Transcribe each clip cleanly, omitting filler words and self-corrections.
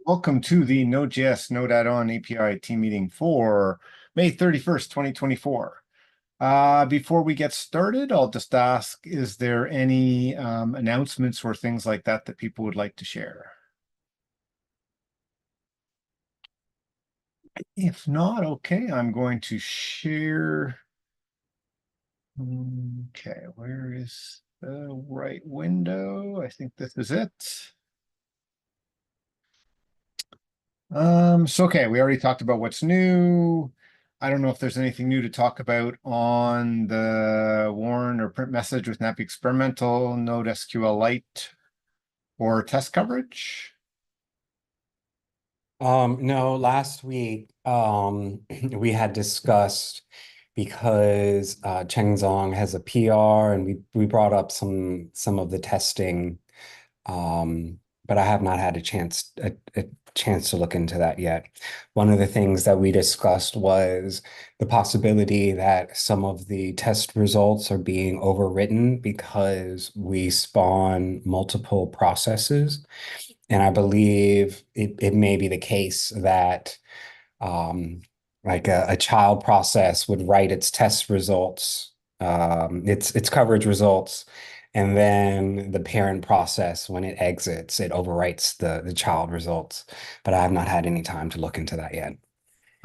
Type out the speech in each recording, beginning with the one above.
Welcome to the Node.js Node add-on API team meeting for May 31st, 2024. Before we get started, I'll just ask, is there any announcements or things like that that people would like to share? If not, okay, I'm going to share. Okay, where is the right window? I think this is it. Okay, we already talked about what's new. I don't know if there's anything new to talk about on the warn or print message with NAPI experimental, Node SQLite, or test coverage. No, last week we had discussed because Cheng Zong has a PR and we brought up some of the testing, but I have not had a chance to look into that yet. One of the things that we discussed was the possibility that some of the test results are being overwritten because we spawn multiple processes. And I believe it may be the case that like a child process would write its test results, its coverage results, and then the parent process, when it exits, it overwrites the child results. But I have not had any time to look into that yet.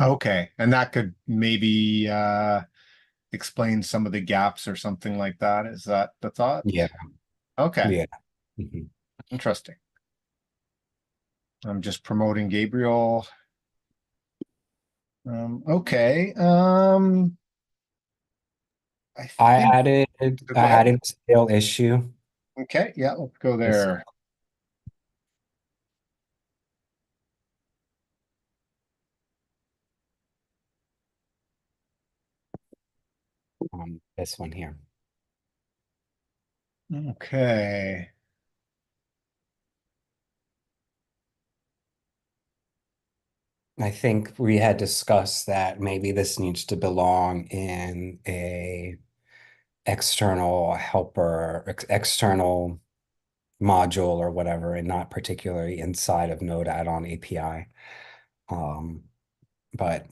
Okay, and that could maybe explain some of the gaps or something like that. Is that the thought? Yeah, Okay, yeah. Mhm. interesting. I'm just promoting Gabriel. Okay. I I think. added Go I ahead. added a scale issue. Okay, yeah, let's go This there. this one here. Okay. I think we had discussed that maybe this needs to belong in a external helper, external module or whatever, and not particularly inside of Node add-on API. Um, but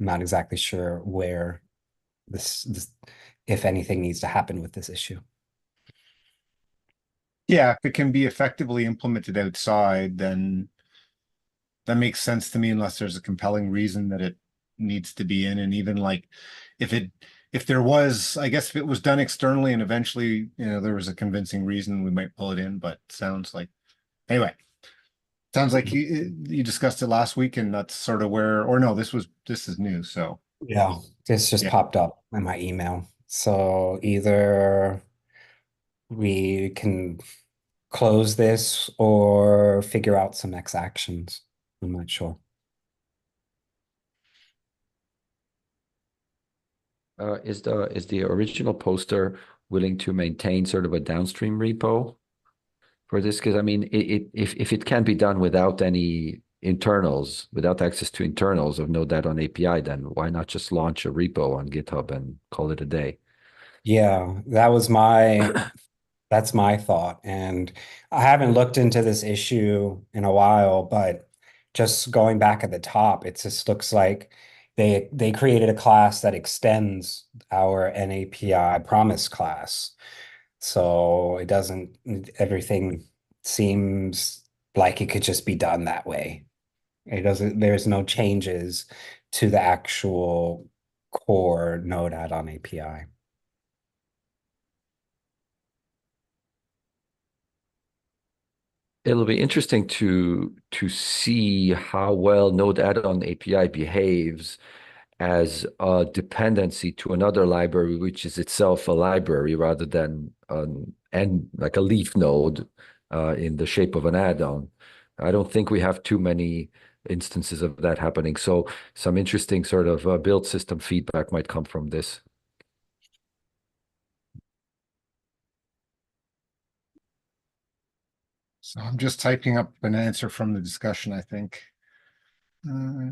I'm not exactly sure where this, if anything, needs to happen with this issue. Yeah, if it can be effectively implemented outside, then that makes sense to me unless there's a compelling reason that it needs to be in. And even like if it if there was, I guess if it was done externally and eventually, there was a convincing reason, we might pull it in, but sounds like anyway, sounds like you discussed it last week and that's sort of where or no, this is new. So Yeah, this just yeah. popped up in my email. So either we can close this or figure out some next actions. I'm not sure. Is the original poster willing to maintain sort of a downstream repo for this? Because I mean, if it can be done without any internals, without access to internals of Node on API, then why not just launch a repo on GitHub and call it a day? Yeah, that's my thought. And I haven't looked into this issue in a while, but just going back at the top, it just looks like they created a class that extends our NAPI promise class. So it doesn't, everything seems like it could just be done that way. It doesn't, there's no changes to the actual core Node add-on API. It'll be interesting to see how well Node add-on API behaves as a dependency to another library, which is itself a library rather than and like a leaf node in the shape of an add-on. I don't think we have too many instances of that happening. So some interesting sort of build system feedback might come from this. So I'm just typing up an answer from the discussion, I think. Uh,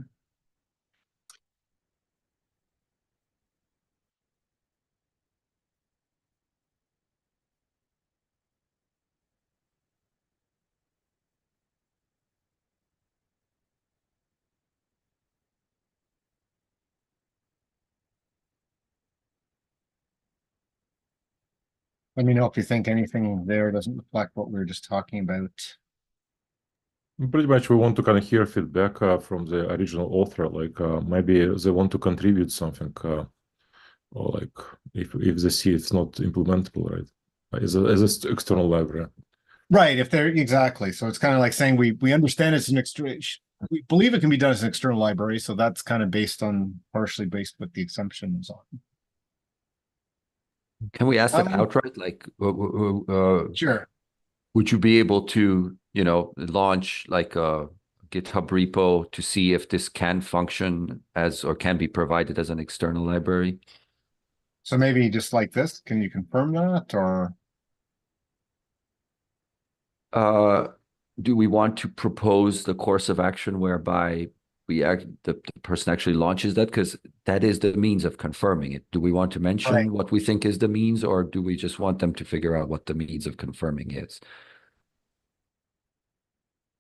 Let me know if you think anything there doesn't reflect what we were just talking about. Pretty much, we want to kind of hear feedback from the original author. Like maybe they want to contribute something, or like if they see it's not implementable, right? As an external library. Right, if they're exactly. So it's kind of like saying we understand it's an extra, we believe it can be done as an external library. So that's kind of partially based with the assumptions on. Can we ask that Um, outright? Like, Sure. would you be able to, launch like a GitHub repo to see if this can function as or can be provided as an external library? So maybe just like this, can you confirm that or? Uh, do we want to propose the course of action whereby the person actually launches that? Because that is the means of confirming it. Do we want to mention Right. what we think is the means, or do we just want them to figure out what the means of confirming is?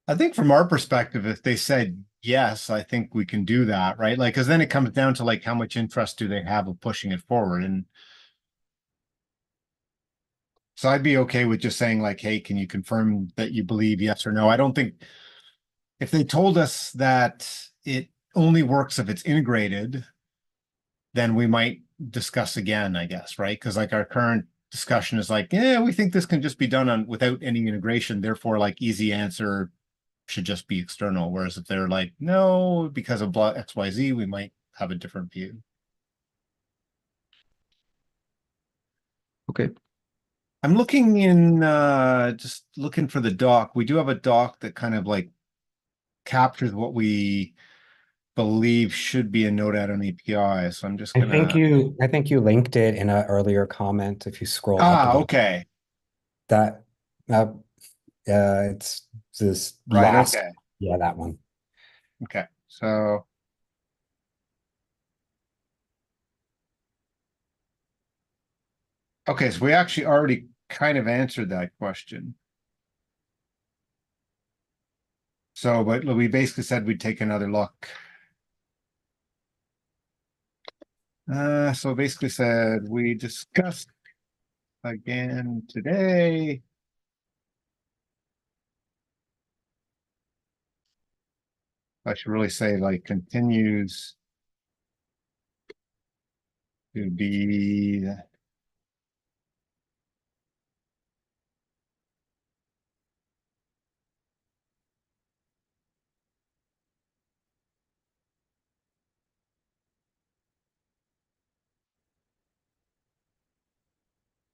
I think from our perspective, if they said yes, I think we can do that, right? Like, because then it comes down to like how much interest do they have of pushing it forward, and so I'd be okay with just saying like, hey, can you confirm that you believe yes or no? I don't think if they told us that it only works if it's integrated, then we might discuss again, I guess, right? Because like our current discussion is like, yeah, we think this can just be done on without any integration. Therefore, like easy answer should just be external. Whereas if they're like, no, because of blah XYZ, we might have a different view. Okay. I'm looking in just looking for the doc. We do have a doc that kind of like captures what we believe should be a node add-on API. So I'm just gonna I think you linked it in an earlier comment. If you scroll up a little, okay. that uh, it's this Right, last, okay. yeah, that one. Okay. So okay, so we actually already kind of answered that question. So, but we basically said we'd take another look. So basically said we discussed again today. I should really say like continues to be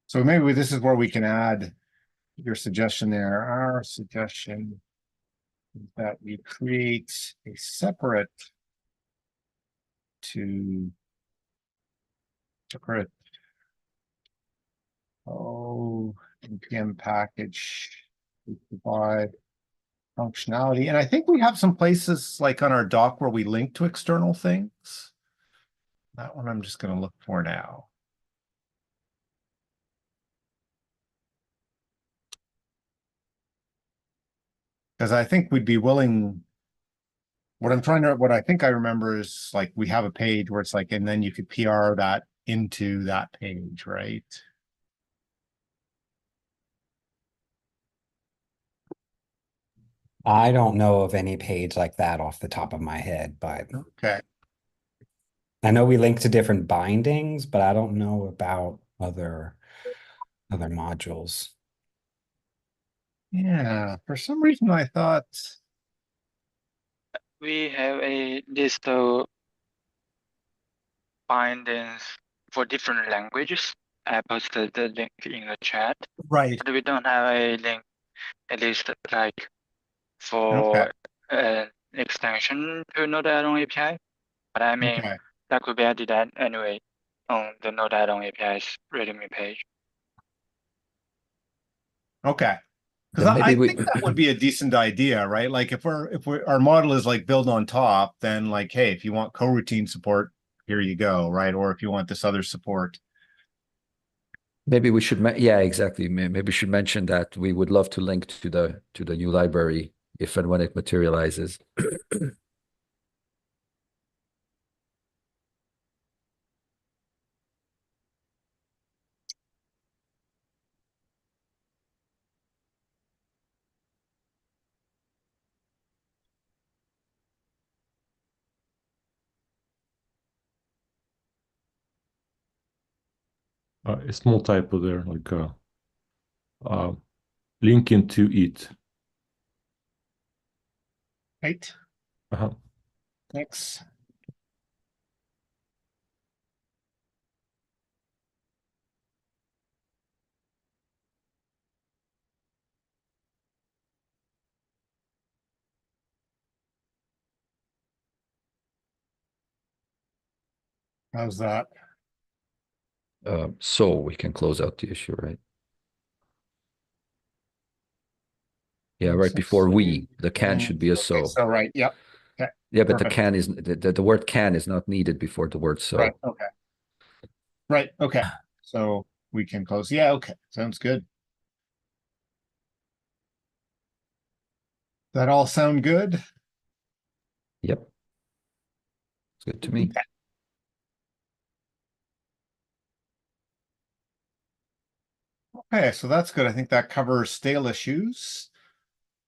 so maybe this is where we can add your suggestion there. Our suggestion is that we create a separate to separate npm package to provide functionality. And I think we have some places like on our doc where we link to external things. That one I'm just going to look for now. Because I think we'd be willing. What I think I remember is like we have a page where it's like, and then you could PR that into that page, right? I don't know of any page like that off the top of my head, but Okay. I know we link to different bindings, but I don't know about other modules. Yeah. For some reason, I thought. We have a list of bindings for different languages. I posted the link in the chat, Right. but we don't have a link, at least like Okay. for an extension to Node add-on API. But I mean, Okay. that could be added anyway on the Node add-on API's README page. Okay. Because Then I maybe we think that would be a decent idea, right? Like if our model is like build on top, then like, hey, if you want coroutine support, here you go, right? Or if you want this other support. maybe we should yeah, exactly. Maybe we should mention that we would love to link to the new library if and when it materializes. A small typo there, like linking to it. Right, Uh-huh. thanks. How's that? So we can close out the issue, right? Yeah, right before the can should be a Okay, so. so right, yep. Okay, Yeah, but perfect. the word can is not needed before the word so. Right, okay. Right, okay. So we can close. Yeah, okay. Sounds good. That all sound good? Yep. It's good to me. Okay. Okay, so that's good. I think that covers stale issues.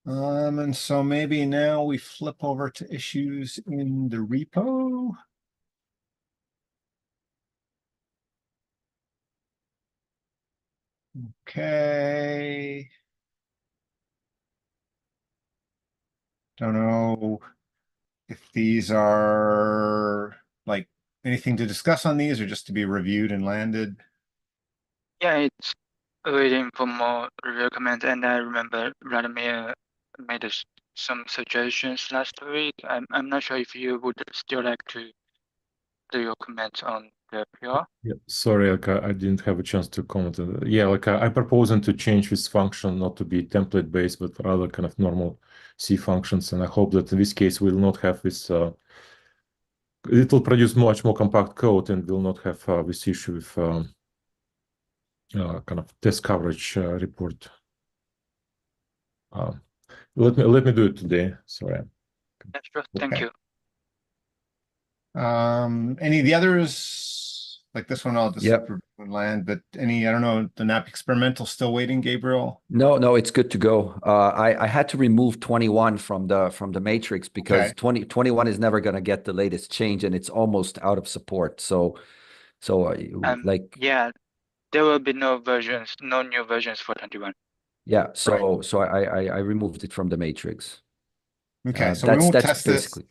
And so maybe now we flip over to issues in the repo. Okay. Don't know if these are like anything to discuss on these or just to be reviewed and landed. Yeah, it's waiting for more review comments, and I remember Vladimir made some suggestions last week. I'm not sure if you would still like to do your comments on the PR. Yeah, sorry, like I didn't have a chance to comment on that. Yeah, like I proposing to change this function not to be template based, but rather kind of normal C functions, and I hope that in this case we'll not have this. It will produce much more compact code and will not have this issue with kind of test coverage report. Let me do it today. Sorry. Yeah, sure. Thank Okay. you. Any of the others, like this one, I'll just Yep. land, but any, I don't know, the NAP experimental still waiting, Gabriel? No, it's good to go. I had to remove 21 from the matrix because Okay. 21 is never going to get the latest change and it's almost out of support. So like Yeah, there will be no new versions for 21. yeah, Right. so I removed it from the matrix. Okay, so we won't That's test this. basically.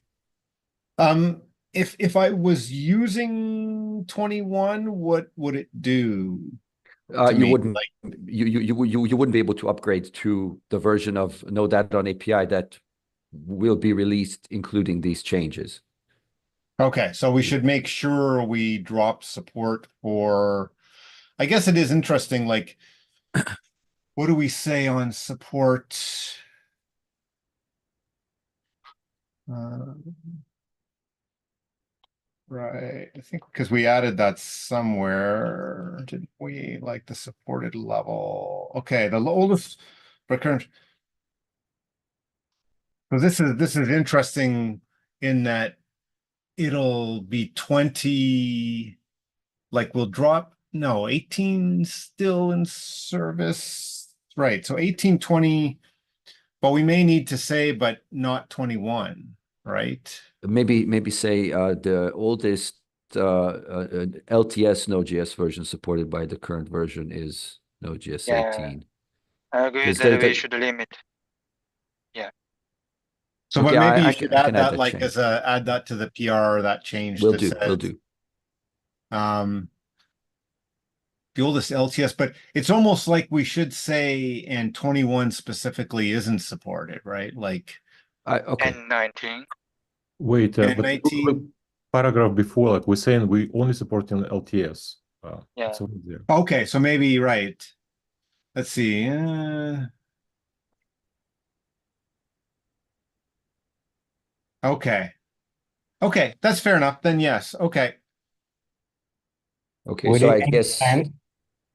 If I was using 21, what would it do to You me? wouldn't Like, you wouldn't be able to upgrade to the version of Node add-on API that will be released, including these changes. okay, so we should make sure we drop support for, I guess it is interesting, like, what do we say on support? Uh, right, I think because we added that somewhere, didn't we? Like the supported level. Okay, the oldest recurrent. So this is interesting in that it'll be 20, like we'll drop, no, 18 still in service. Right, so 18, 20, but we may need to say, but not 21, right? Maybe say the oldest LTS Node.js version supported by the current version is Node.js Yeah, 18. I agree Because that we should limit. Yeah. So, but okay, maybe you I should can add add that that like change. as a, add that to the PR, that change Will that do, will says, do. the oldest LTS, but it's almost like we should say, and 21 specifically isn't supported, right? Like, Okay. And 19. Wait, and but 19. paragraph before, like we're saying, we only supporting LTS. Yeah. So there. Okay, so maybe, right. Let's see. Okay. Okay, that's fair enough. Then yes. Okay. Okay, Would so it I make guess sense?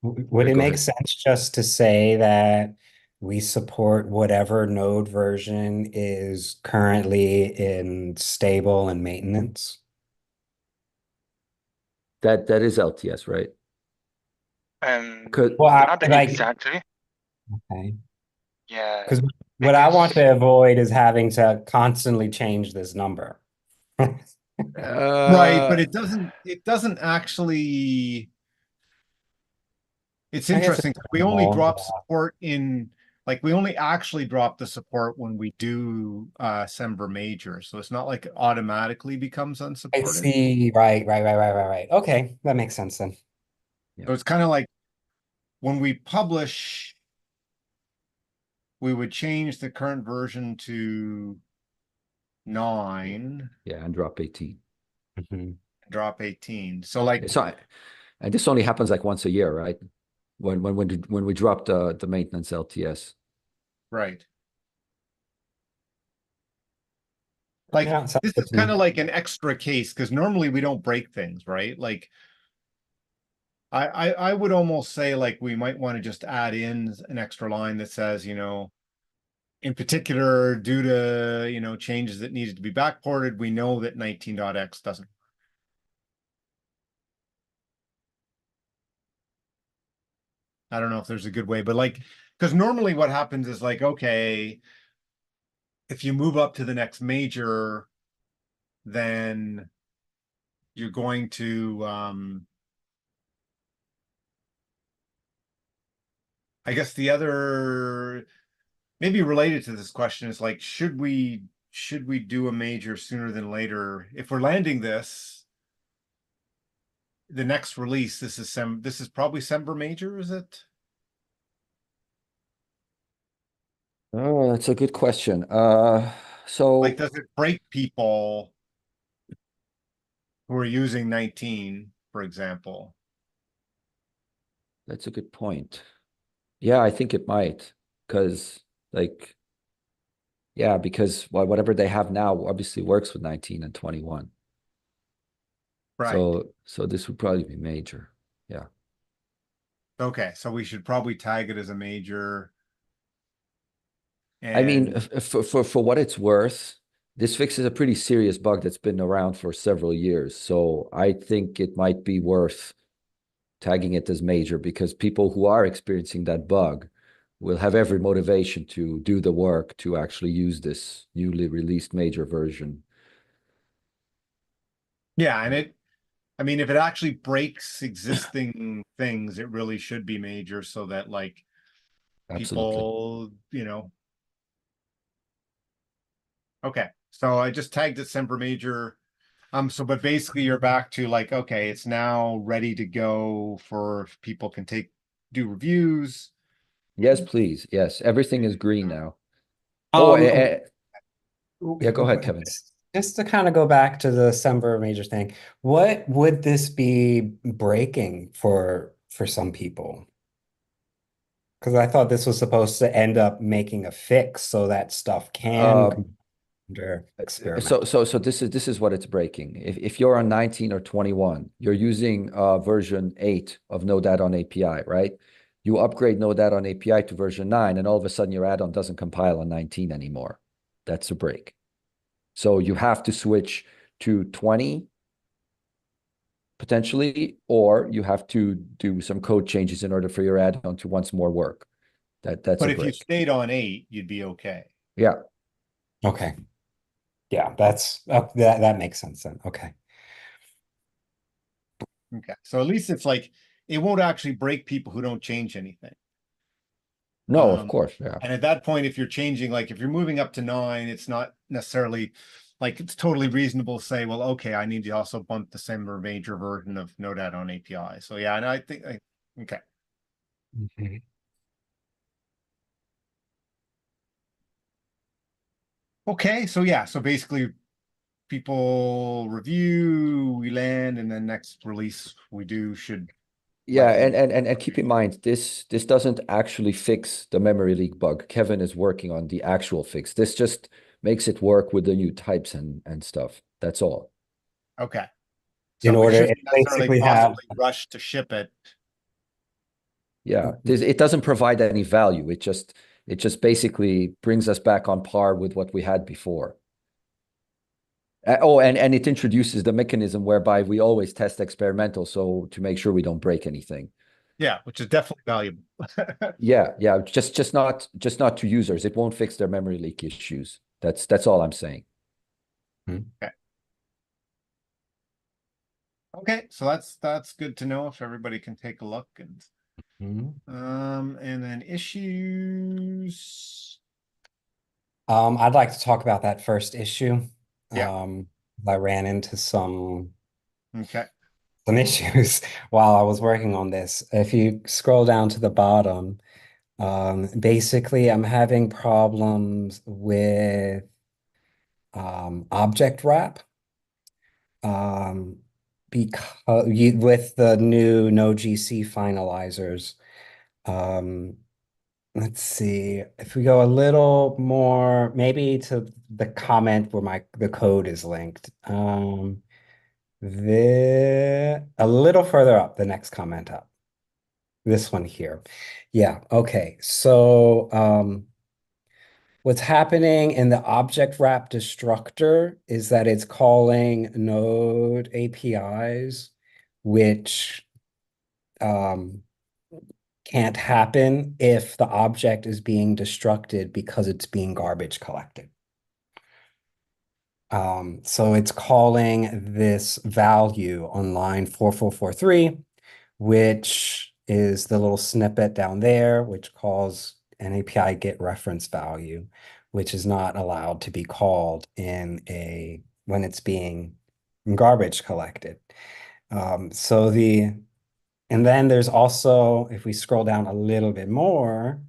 Would it go make ahead. sense just to say that we support whatever node version is currently in stable and maintenance? That is LTS, right? Could Well, Not like, exactly. okay. Yeah, Because what I want because to avoid is having to constantly change this number. Right, but uh it doesn't actually, It's I guess interesting. it's We only normal, drop yeah. support in, like, we only actually drop the support when we do Semver Major. So it's not like it automatically becomes I unsupported. see. Right. Okay, that makes sense then. So it's kind of like when we publish, we would change the current version to 9, Yeah, and drop 18. Mhm. drop 18. So like, So, and this only happens like once a year, right? When we drop the maintenance LTS. right. Like Yeah, sounds this good is to kind me. of like an extra case because normally we don't break things, right? Like I would almost say like we might want to just add in an extra line that says, in particular, due to, changes that needed to be backported, we know that 19.x doesn't. I don't know if there's a good way, but like, because normally what happens is like, okay, if you move up to the next major, then you're going to, I guess the other, maybe related to this question is like, should we do a major sooner than later? If we're landing this, the next release, this is probably Sember Major, is it? Oh, that's a good question. Like, So does it break people who are using 19, for example? that's a good point. Yeah, I think it might, because like, yeah, because whatever they have now obviously works with 19 and 21. Right. So this would probably be major. Yeah. Okay, so we should probably tag it as a major. I mean, And for what it's worth, this fixes a pretty serious bug that's been around for several years. So I think it might be worth tagging it as major because people who are experiencing that bug will have every motivation to do the work to actually use this newly released major version. yeah, I mean, if it actually breaks existing things, it really should be major so that like Absolutely. people, okay. So I just tagged it Semper Major. So but basically you're back to like, okay, it's now ready to go for if people can do reviews. Yes, please. Yes, everything is green now. Oh, Um, yeah, go ahead, Kevin. just to kind of go back to the Semver major thing, what would this be breaking for some people? Because I thought this was supposed to end up making a fix so that stuff can Uh, come under experiment. so this is what it's breaking. If you're on 19 or 21, you're using version 8 of Node add-on API, right? You upgrade Node add-on API to version 9, and all of a sudden your add-on doesn't compile on 19 anymore. That's a break. So you have to switch to 20 potentially, or you have to do some code changes in order for your add-on to once more work. That's But a if you break. stayed on 8, you'd be okay. Yeah. Okay. Yeah, that makes sense then. Okay. Okay. So at least it's like it won't actually break people who don't change anything. No, of course. Yeah. And at that point, if you're changing, like if you're moving up to 9, it's not necessarily like it's totally reasonable to say, well, okay, I need to also bump the Semver Major version of Node add-on API. So yeah, and I think okay. Mhm. Okay, so yeah, so basically people review, we land, and then next release we do should Yeah, likely. and keep in mind this doesn't actually fix the memory leak bug. Kevin is working on the actual fix. This just makes it work with the new types and stuff. That's all. Okay. In So we order, shouldn't it necessarily basically have possibly rush to ship it. Yeah, it doesn't provide any value. It just basically brings us back on par with what we had before. Oh, and it introduces the mechanism whereby we always test experimental, so to make sure we don't break anything. Yeah, which is definitely valuable. Yeah, just not to users. It won't fix their memory leak issues. That's all I'm saying. Okay. Okay, so that's good to know if everybody can take a look and Mhm. And then issues. I'd like to talk about that first issue. Yeah. I ran into some Okay. issues while I was working on this. If you scroll down to the bottom, basically I'm having problems with object wrap. Because with the new Node.js finalizers. Um, let's see if we go a little more, maybe to the comment where the code is linked. A little further up, the next comment up. This one here. Yeah, okay. So what's happening in the object wrap destructor is that it's calling node APIs, which can't happen if the object is being destructed because it's being garbage collected. So it's calling this value on line 4443, which is the little snippet down there, which calls an API get reference value, which is not allowed to be called when it's being garbage collected. And then there's also, if we scroll down a little bit more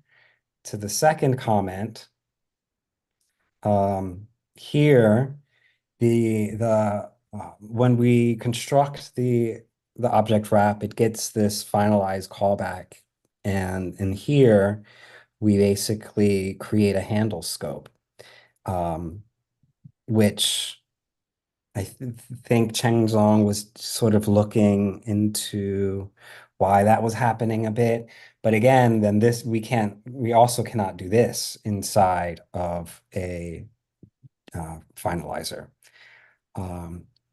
to the second comment, here, when we construct the object wrap, it gets this finalized callback. And in here, we basically create a handle scope, which I think Cheng Zong was sort of looking into why that was happening a bit. But again, then we also cannot do this inside of a finalizer.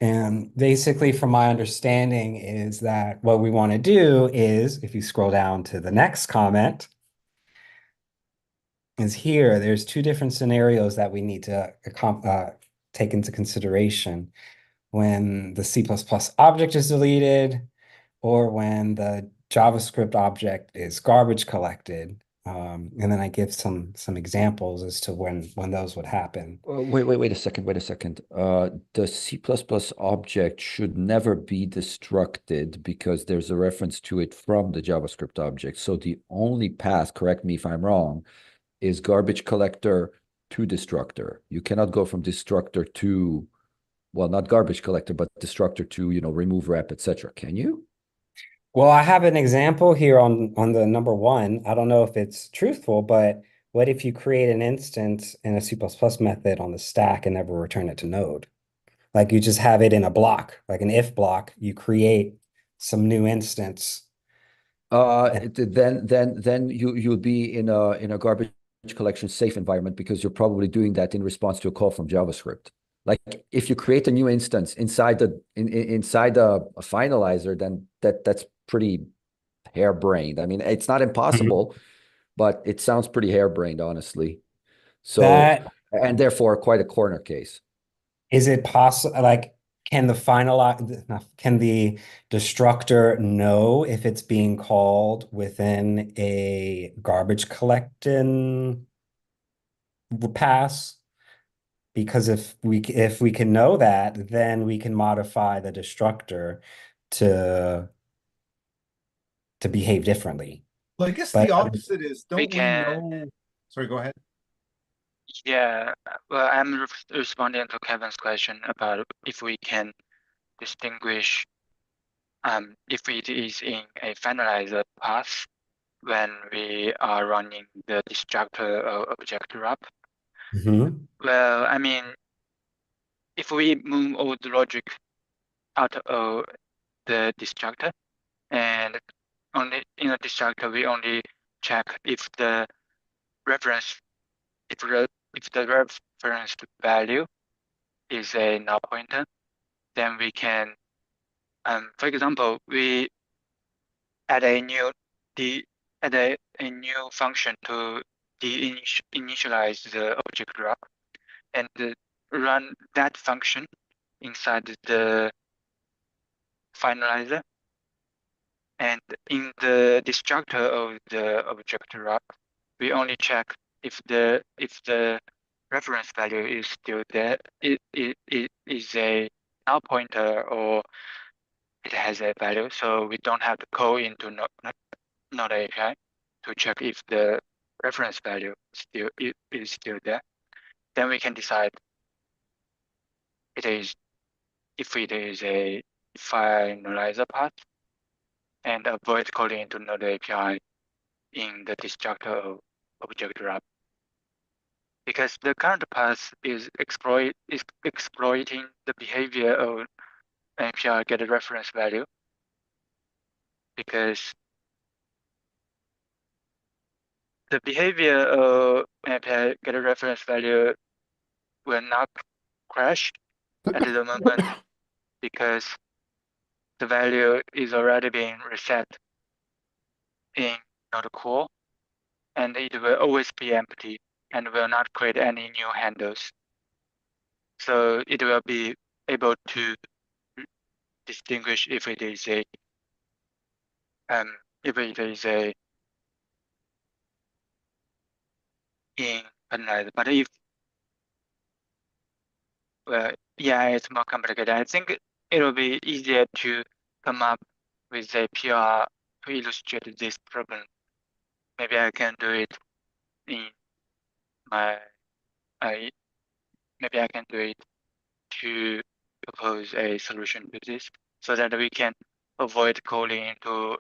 And basically, from my understanding, is that what we want to do is, if you scroll down to the next comment, is here, there's two different scenarios that we need to take into consideration when the C++ object is deleted or when the JavaScript object is garbage collected. And then I give some examples as to when those would happen. Wait a second. The C++ object should never be destructed because there's a reference to it from the JavaScript object. So the only path, correct me if I'm wrong, is garbage collector to destructor. You cannot go from destructor to, well, not garbage collector, but destructor to, remove wrap, etc. Can you? Well, I have an example here on the number one. I don't know if it's truthful, but what if you create an instance in a C++ method on the stack and never return it to node? Like you just have it in a block, like an if block, you create some new instance. Then you'll be in a garbage collection safe environment because you're probably doing that in response to a call from JavaScript. Like if you create a new instance inside a finalizer, then that's pretty harebrained. I mean, it's not impossible, but it sounds pretty harebrained, honestly. So, That and therefore quite a corner case. is it possible, like, can the destructor know if it's being called within a garbage collecting pass? Because if we can know that, then we can modify the destructor to behave differently. Well, I guess But the opposite is, We don't we can, know? Sorry, go ahead. yeah, well, I'm responding to Kevin's question about if we can distinguish if it is in a finalizer path when we are running the destructor or object wrap. Mhm. Well, I mean, if we move all the logic out of the destructor and only in a destructor we only check if the reference if the reference value is a null pointer, then we can for example we add a new a new function to initialize the object wrap and run that function inside the finalizer. And in the destructor of the object wrap, we only check if the reference value is still there. It is a null pointer or it has a value, so we don't have to call into Node API to check if the reference value is still there. Then we can decide if it is a finalizer path and avoid calling into Node API in the destructor of object wrap. Because the current path is exploiting the behavior of API get a reference value, because the behavior of API get a reference value will not crash at the moment because the value is already being reset in Node core, and it will always be empty and will not create any new handles. So it will be able to distinguish if it is a in finalizer. But if yeah, it's more complicated. I think it will be easier to come up with a PR to illustrate this problem. Maybe I can do it in my maybe I can do it to propose a solution to this so that we can avoid calling into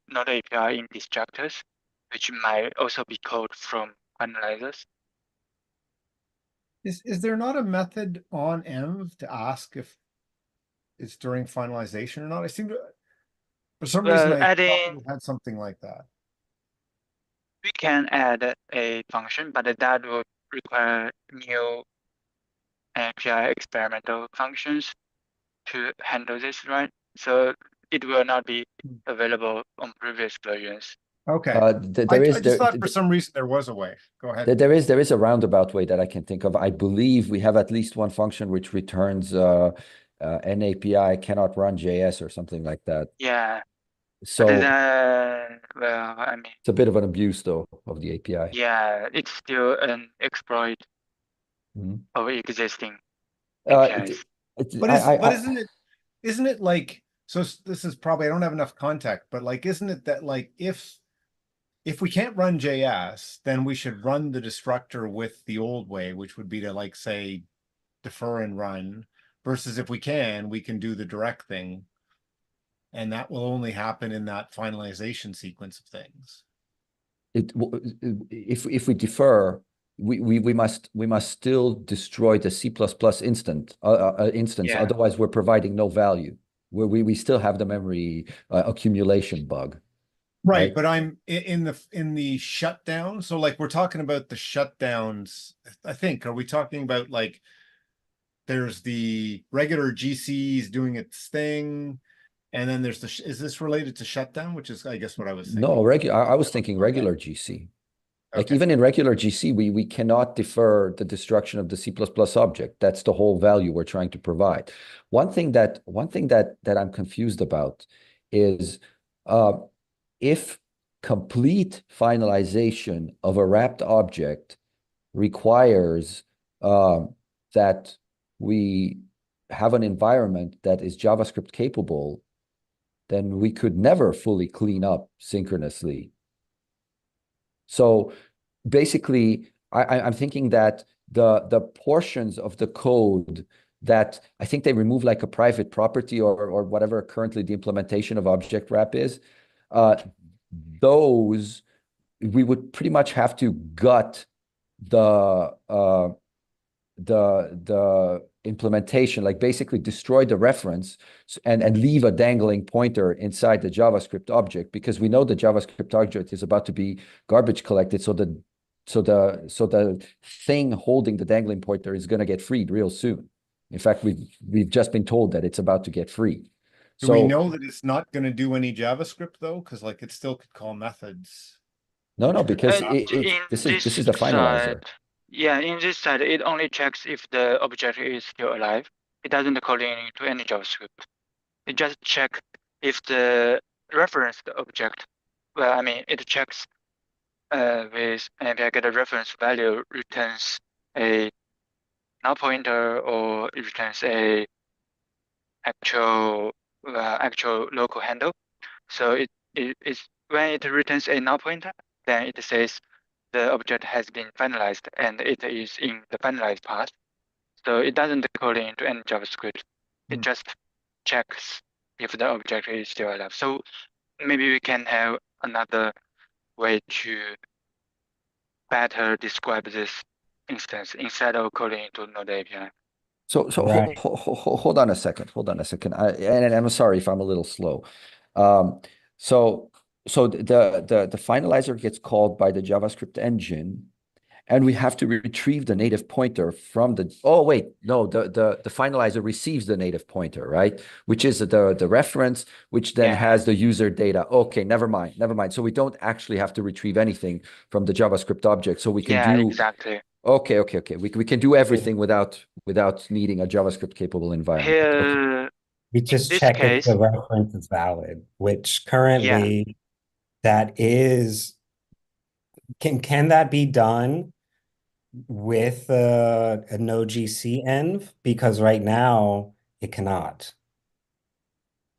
Node API in destructors, which might also be called from finalizers. Is there not a method on env to ask if it's during finalization or not? I seem to, for some reason, I thought we had something like that. We can add a function, but that would require new API experimental functions to handle this, right? So it will not be available on previous versions. Okay. There I just thought for some reason there was a way. Go ahead. There is a roundabout way that I can think of. I believe we have at least one function which returns an API cannot run JS or something like that. Yeah. So well, I mean, it's a bit of an abuse though of the API. yeah, it's still an exploit of existing APIs. But isn't it like, so this is probably, I don't have enough context, but like, isn't it that like if we can't run JS, then we should run the destructor with the old way, which would be to like say defer and run, versus if we can do the direct thing, and that will only happen in that finalization sequence of things. If we defer, we must still destroy the C++ instance. Yeah. Otherwise, we're providing no value. We still have the memory accumulation bug. Right, but I'm in the shutdown. So like we're talking about the shutdowns, I think. Are we talking about like there's the regular GCs doing its thing, and then there's is this related to shutdown, which is I guess what I was thinking. No, I was thinking regular GC. Like even in regular GC, we cannot defer the destruction of the C++ object. That's the whole value we're trying to provide. One thing that I'm confused about is if complete finalization of a wrapped object requires that we have an environment that is JavaScript capable, then we could never fully clean up synchronously. So basically, I'm thinking that the portions of the code that I think they remove like a private property or whatever currently the implementation of object wrap is, those we would pretty much have to gut the implementation, like basically destroy the reference and leave a dangling pointer inside the JavaScript object, because we know the JavaScript object is about to be garbage collected. So the thing holding the dangling pointer is going to get freed real soon. In fact, we've just been told that it's about to get free. Do we know that it's not going to do any JavaScript though? Because like it still could call methods. No, because this is the finalizer. Yeah, in this side, it only checks if the object is still alive. It doesn't call into any JavaScript. It just checks if the reference object, well, I mean, it checks with API get a reference value returns a null pointer or it returns a actual local handle. So it's when it returns a null pointer, then it says the object has been finalized and it is in the finalized path. So it doesn't call into any JavaScript. It just checks if the object is still alive. So maybe we can have another way to better describe this instance instead of calling into Node API. So Right. hold on a second. Hold on a second. And I'm sorry if I'm a little slow. Um, so the finalizer gets called by the JavaScript engine, and we have to retrieve the native pointer from the. Oh wait, no, the finalizer receives the native pointer, right? Which is the reference, which then Yeah. has the user data. Okay, never mind, never mind. So we don't actually have to retrieve anything from the JavaScript object. So we can Yeah, do. exactly. Okay. We can do everything without needing a JavaScript capable environment. Okay. Here, We in just this check if case, the reference is valid, which yeah, currently that is, can that be done with a Node.js env? Because right now it cannot.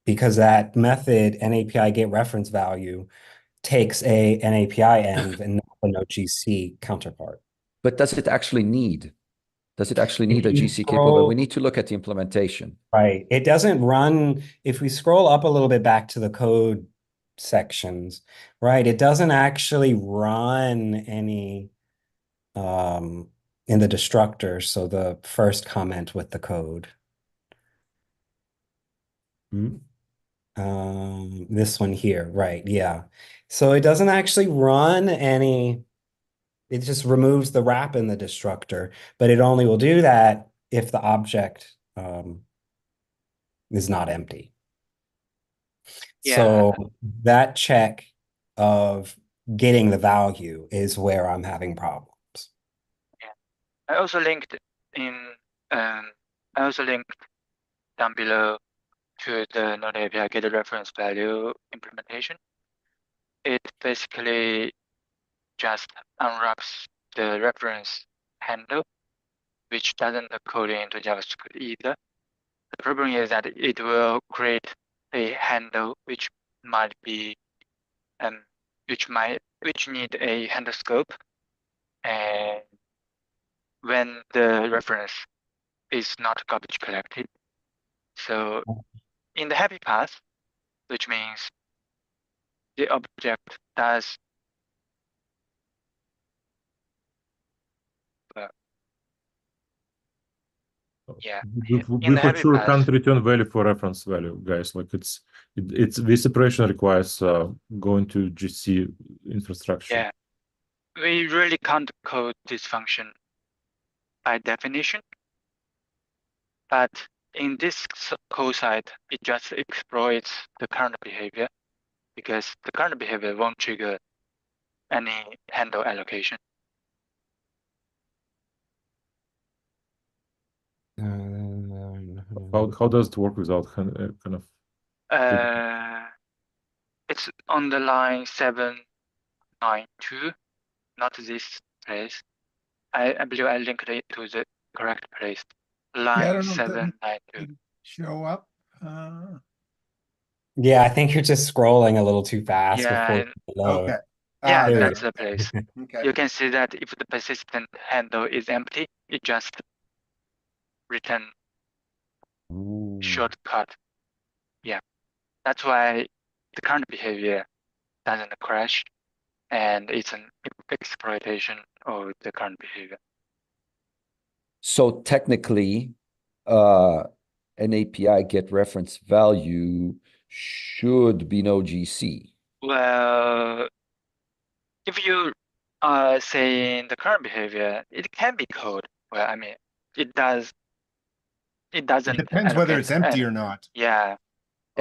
Because that method, an API get reference value, takes an API env and not a Node.js counterpart. But does it actually need? Does it actually If need a you GC capable? We scroll, need to look at the implementation. right, it doesn't run, if we scroll up a little bit back to the code sections, right, it doesn't actually run any in the destructor, so the first comment with the code. This one here, right, yeah. So it doesn't actually run any, it just removes the wrap in the destructor, but it only will do that if the object is not empty. yeah. So that check of getting the value is where I'm having problems. I also linked in I also linked down below to the Node API get reference value implementation. It basically just unwraps the reference handle, which doesn't code into JavaScript either. The problem is that it will create a handle which might be which need a handle scope, and when the reference is not garbage collected. So in the happy path, which means the object does yeah, in We the for happy sure path, can't return value for reference value, guys. Like it's this operation requires going to GC infrastructure. yeah, we really can't code this function by definition, but in this code side, it just exploits the current behavior because the current behavior won't trigger any handle allocation. How does it work without kind of? It's on the line 792, not this place. I believe I linked it to the correct place. Yeah, I Line don't know. It doesn't 792. show up. Yeah, I think you're just scrolling a little too fast Yeah, before you load. Okay. yeah, There we that's go. the place. Okay. You can see that if the persistent handle is empty, it just return shortcut. Yeah, that's why the current behavior doesn't crash, and it's an exploitation of the current behavior. So technically, an API get reference value should be no GC. Well, if you are saying the current behavior, it can be code. Well, I mean, it does. It doesn't It depends whether allocate it's empty any. or not. Yeah, it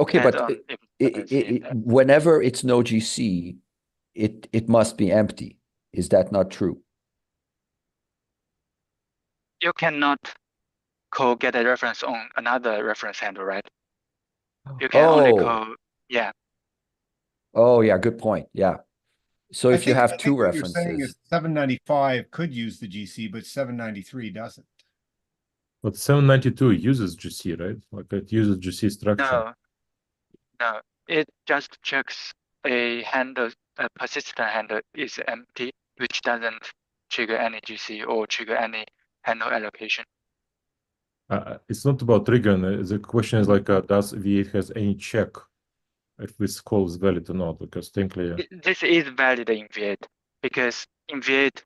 Okay, depends but on if the person is there. whenever it's no GC, it must be empty. Is that not true? You cannot call get a reference on another reference handle, right? You can only Oh, call, yeah, Oh, yeah, good point. Yeah. So if you I have two think what you're saying references, is 795 could use the GC, but 793 doesn't. But 792 uses GC, right? Like it uses GC structure. No, no, it just checks a handle, a persistent handle is empty, which doesn't trigger any GC or trigger any handle allocation. It's not about triggering. The question is like, does V8 has any check if this call is valid or not? Because technically, This is valid in V8 because in V8,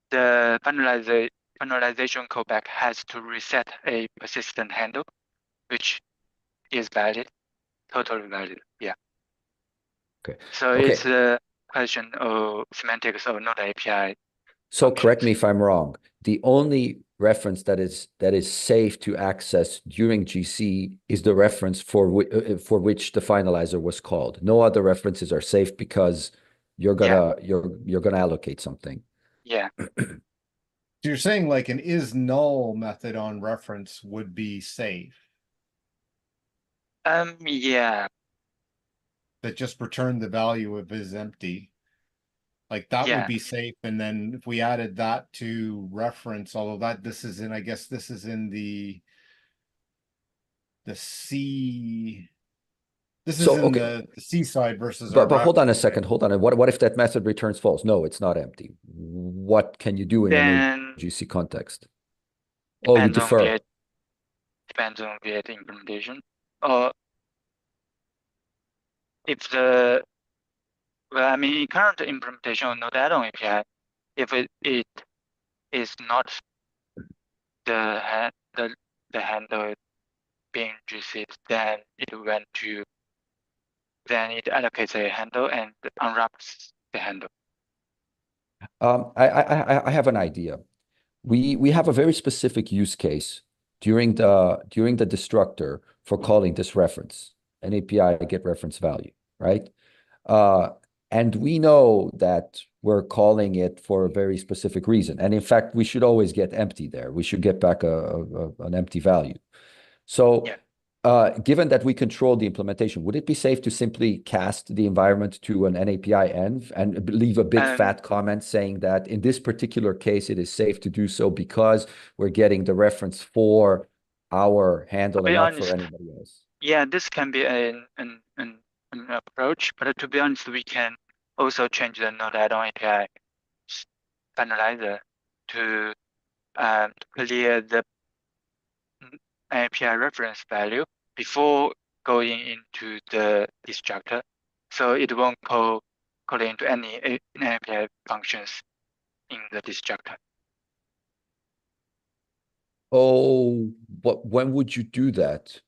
the finalization callback has to reset a persistent handle, which is valid, totally valid. Yeah. okay. So Okay. it's a question of semantics of Node API. So correct functions. me if I'm wrong. The only reference that is safe to access during GC is the reference for which the finalizer was called. No other references are safe because you're gonna allocate something. Yeah. So you're saying like an is null method on reference would be safe, Yeah. that just returned the value of is empty. Like that Yeah. would be safe. And then if we added that to reference, although this is in, I guess this is in the C. This is in the C side versus our But hold on a ref, second. right? Hold on. What if that method returns false? No, it's not empty. What can you do in a Then GC context? Oh, you depends on defer. V8 implementation. Or if the well, I mean, current implementation of Node add-on API, if it is not the handle being GC'd, then it allocates a handle and unwraps the handle. I have an idea. We have a very specific use case during the destructor for calling this reference, an API get reference value, right? And we know that we're calling it for a very specific reason. And in fact, we should always get empty there. We should get back an empty value. So Yeah. given that we control the implementation, would it be safe to simply cast the environment to an NAPI env and leave a big fat comment saying that in this particular case, it is safe to do so because we're getting the reference for our handle and not for anybody else? Yeah, this can be an approach, but to be honest, we can also change the Node add-on API finalizer to clear the API reference value before going into the destructor, so it won't call into any API functions in the destructor. Oh, when would you do that?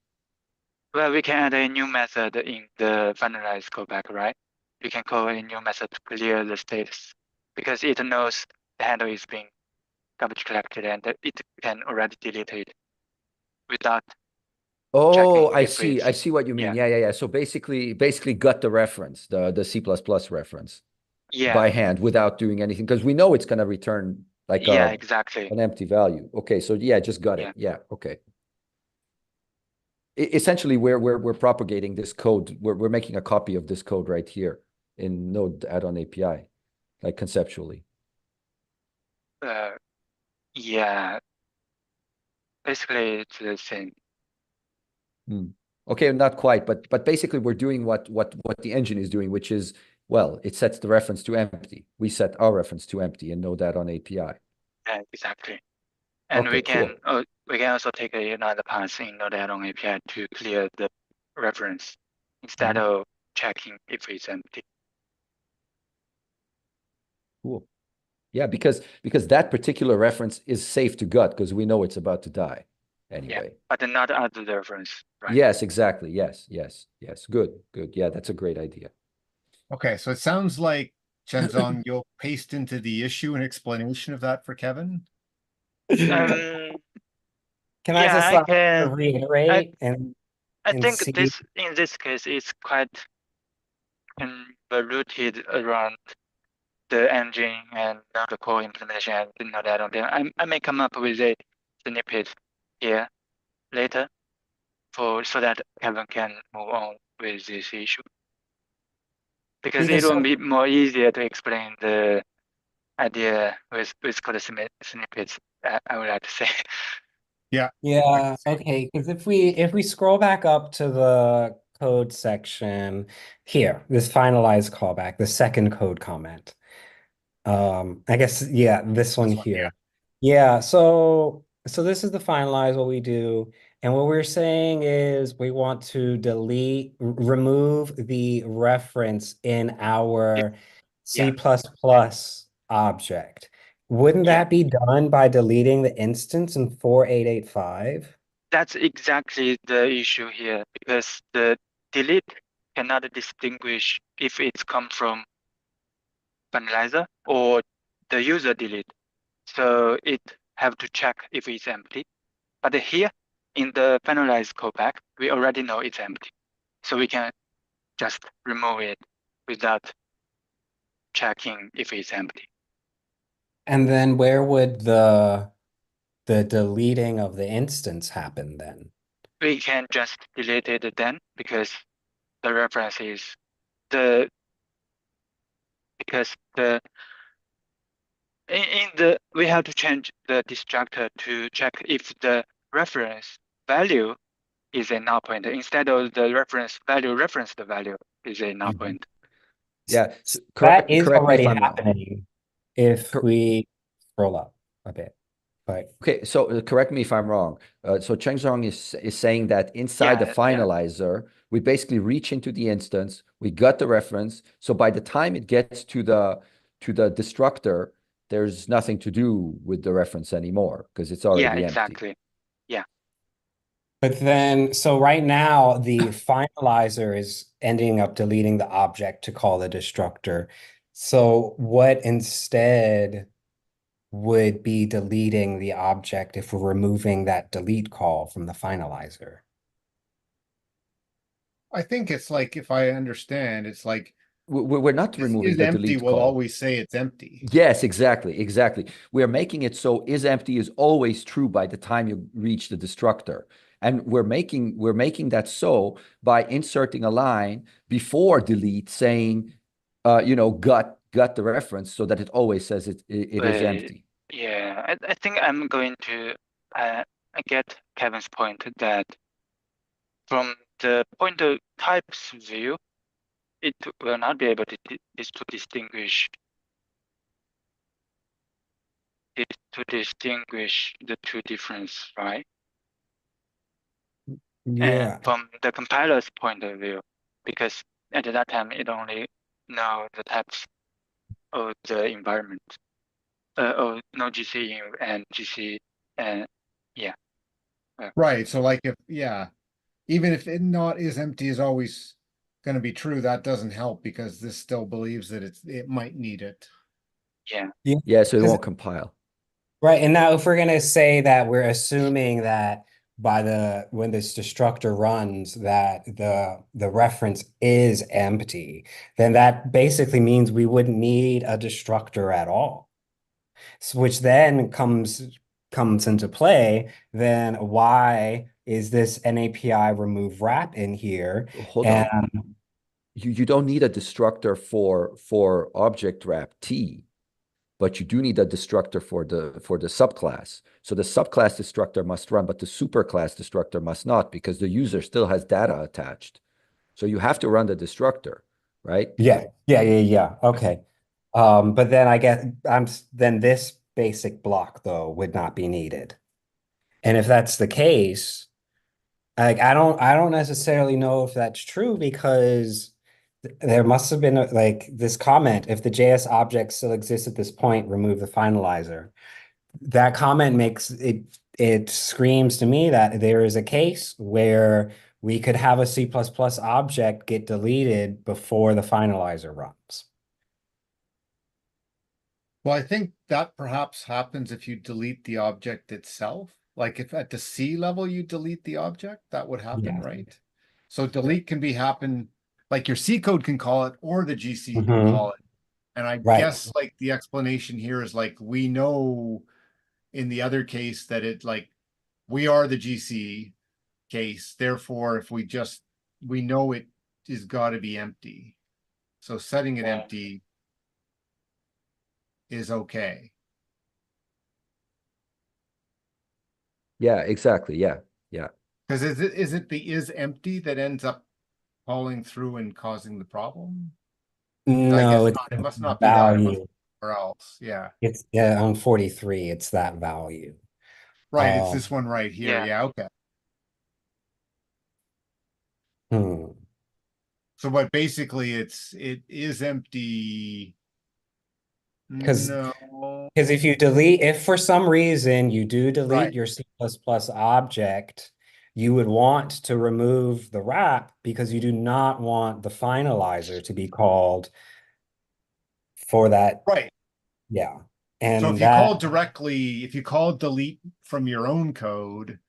Well, we can add a new method in the finalized callback, right? You can call a new method to clear the status because it knows the handle is being garbage collected and it can already delete it without Oh, checking I if see. it's I see what you mean. Yeah. So basically gut the reference, the C++ reference by hand without doing anything because we know it's going to return like exactly an empty value. Okay, so yeah, just gut it. Yeah, okay. Essentially, we're propagating this code. We're making a copy of this code right here in Node add-on API, like conceptually. Yeah, basically it's the same. Okay, not quite, but basically we're doing what the engine is doing, which is, well, it sets the reference to empty. We set our reference to empty and Node add-on API. Exactly. And Okay, cool. We can also take another pass in Node add-on API to clear the reference instead of checking if it's empty. Cool. Yeah, because that particular reference is safe to gut because we know it's about to die anyway. Yeah, but not other reference, right? Yes, exactly. Yes. Good. Yeah, that's a great idea. Okay, so it sounds like Chenzong, you'll paste into the issue an explanation of that for Kevin. Can I just reiterate I think see? in this case it's quite convoluted around the engine and the core implementation and Node add-on. I may come up with a snippet here later so that Kevin can move on with this issue. Because Because it will be more easier to explain the idea with code snippets, I would like to say. Yeah. yeah, okay, because if we scroll back up to the code section here, this finalized callback, the second code comment. I guess yeah, this one here. Yeah, so this is the finalize what we do. And what we're saying is we want to remove the reference in our Yeah. C++ object. Wouldn't Yeah. that be done by deleting the instance in 4885? That's exactly the issue here, because the delete cannot distinguish if it's come from finalizer or the user delete. So it have to check if it's empty. But here in the finalized callback, we already know it's empty. So we can just remove it without checking if it's empty. And then where would the deleting of the instance happen then? We can just delete it then, because the reference is the because the in the we have to change the destructor to check if the reference value is a null pointer instead of the reference value is a null pointer. Yeah, so That is correct me if already I'm wrong. happening if Cor- we scroll up a bit. But Okay, so correct me if I'm wrong. So Chengzhong is saying that inside the Yeah, finalizer, we basically reach into the instance, we got the reference. So by the time it gets to the destructor, there's nothing to do with the reference anymore because it's yeah, already empty. exactly. Yeah, but then so right now the finalizer is ending up deleting the object to call the destructor. So what instead would be deleting the object if we're removing that delete call from the finalizer? I think it's like, if I understand, it's like We're not this removing is the empty delete will call. always say it's empty. Yes, exactly, exactly. We are making it so is empty is always true by the time you reach the destructor. And we're making that so by inserting a line before delete saying got the reference so that it always says it is but empty. yeah, I think I'm going to get Kevin's point that from the pointer types view, it will not be able to distinguish the two difference, right? And Yeah. from the compiler's point of view, because at that time it only know the types of the environment, of no GC and GC, and yeah. Right. So like if, yeah, even if it not is empty is always going to be true, that doesn't help because this still believes that it might need it. Yeah. Yeah. Yeah, so it won't compile. Right. And now if we're going to say that we're assuming that when this destructor runs that the reference is empty, then that basically means we wouldn't need a destructor at all. Which then comes into play, then why is this NAPI remove wrap in here? Hold And on. You don't need a destructor for object wrap T, but you do need a destructor for the subclass. So the subclass destructor must run, but the superclass destructor must not because the user still has data attached. So you have to run the destructor, right? yeah. Okay. But then I get then this basic block though would not be needed. And if that's the case, like I don't necessarily know if that's true because there must have been like this comment, if the JS object still exists at this point, remove the finalizer. That comment makes it screams to me that there is a case where we could have a C++ object get deleted before the finalizer runs. Well, I think that perhaps happens if you delete the object itself. Like if at the C level you delete the object, that would happen, Yeah. right? So delete can be happen, like your C code can call it or the GC can Mhm. call it. And I Right. guess like the explanation here is like we know in the other case that it like we are the GC case. Therefore, if we know it is got to be empty. So setting it empty is okay. Yeah, exactly. Yeah. Yeah. Because is it the is empty that ends up falling through and causing the problem? I guess No, it's not. It must not be that. It must value. be somewhere else. Yeah. It's yeah, on 43, it's that value. Right. It's this one right here. Yeah. Yeah. Okay. Hmm. So what basically it is empty. Because No. if you delete, if for some reason you do delete Right. your C++ object, you would want to remove the wrap because you do not want the finalizer to be called for that. Right. Yeah. So if And you call that, directly, if you call delete from your own code,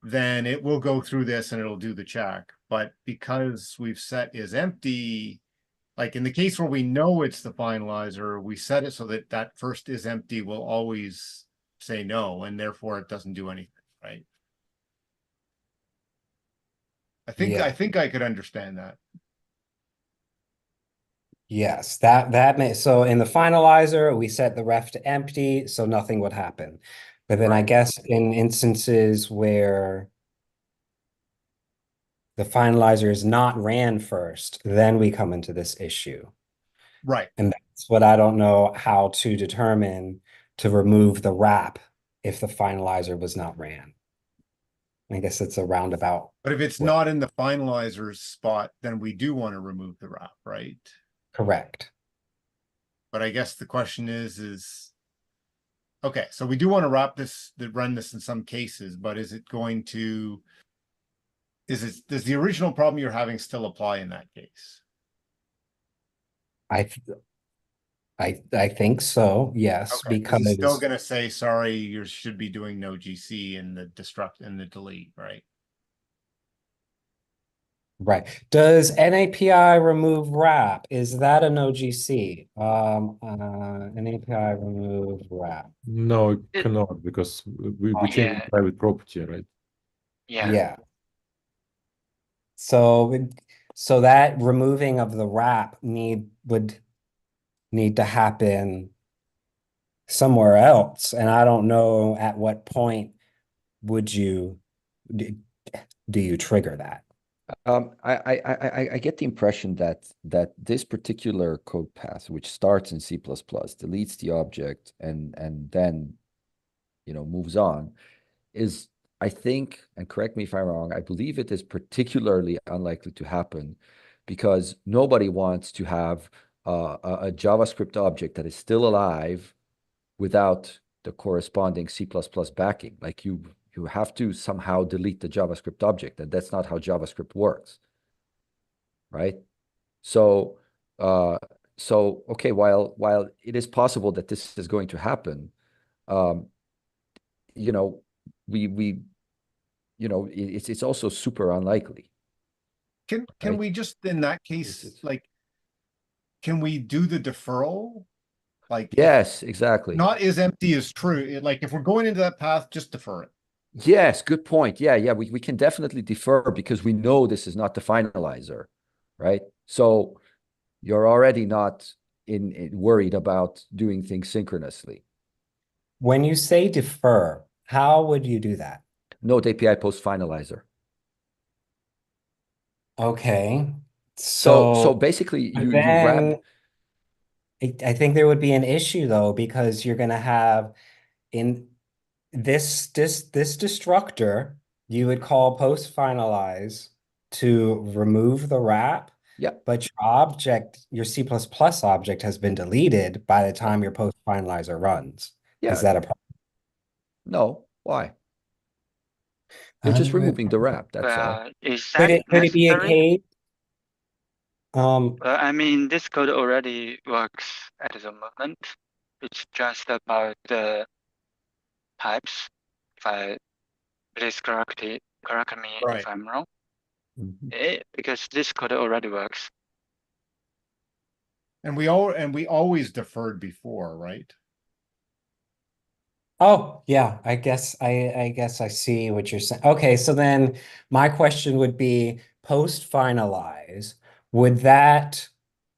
then it will go through this and it'll do the check. But because we've set is empty, like in the case where we know it's the finalizer, we set it so that that first is empty will always say no, and therefore it doesn't do anything, right? I yeah. think I could understand that. Yes, that may so in the finalizer we set the ref to empty so nothing would happen. But then I Right. guess in instances where the finalizer is not ran first, then we come into this issue. Right. And that's what I don't know how to determine to remove the wrap if the finalizer was not ran. I guess it's a roundabout. But if it's way. not in the finalizer's spot, then we do want to remove the wrap, right? Correct. But I guess the question is okay, so we do want to run this in some cases, but is it going to does the original problem you're having still apply in that case? I I think so, yes, Okay, because it's still because gonna say, sorry, you should be doing no GC in the destruct and the delete, right? right. Does NAPI remove wrap? Is that a no GC? NAPI remove wrap. No, it It, cannot because we changed the yeah. private property, right? Yeah. Yeah. So so that removing of the wrap would need to happen somewhere else. And I don't know at what point would you do, do you trigger that? I get the impression that this particular code path, which starts in C++, deletes the object and then moves on, is, I think, and correct me if I'm wrong, I believe it is particularly unlikely to happen because nobody wants to have a JavaScript object that is still alive without the corresponding C++ backing. Like you have to somehow delete the JavaScript object, and that's not how JavaScript works, right? So, uh, okay, while it is possible that this is going to happen, um, you know, we it's also super unlikely, Can right? we just in that case, like, can we do the deferral? Like if Yes, exactly. not is empty is true, like if we're going into that path, just defer it. Yes, good point. Yeah, we can definitely defer because we know this is not the finalizer, right? So you're already not worried about doing things synchronously. When you say defer, how would you do that? Node API post finalizer. Okay. So So basically but you wrap. then I think there would be an issue though, because you're gonna have in this destructor, you would call post finalize to remove the wrap, Yeah, but your object, your C++ object has been deleted by the yeah, time your post finalizer runs. Is yeah. that a problem? No, why? You're just But removing the wrap, that's all. Is could that it be a necessary? case? Um, I mean, this code already works at the moment. It's just about the types. If I please correct me Right. if I'm wrong. Mhm. Because this code already works. And we always deferred before, right? oh yeah, I guess I see what you're saying. Okay, so then my question would be post finalize, would that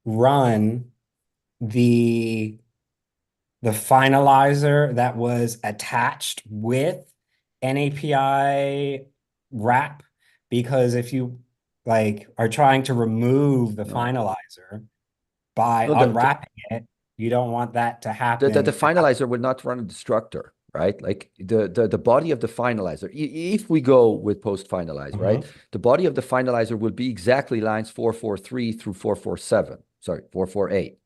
run the finalizer that was attached with an API wrap, because if you like are trying to remove the No. finalizer by No, unwrapping it, you don't want that to happen. the finalizer will not run a destructor, right? Like the body of the finalizer, if we go with post finalize, right? The body of the finalizer will be exactly lines 443 through 447, sorry, 448,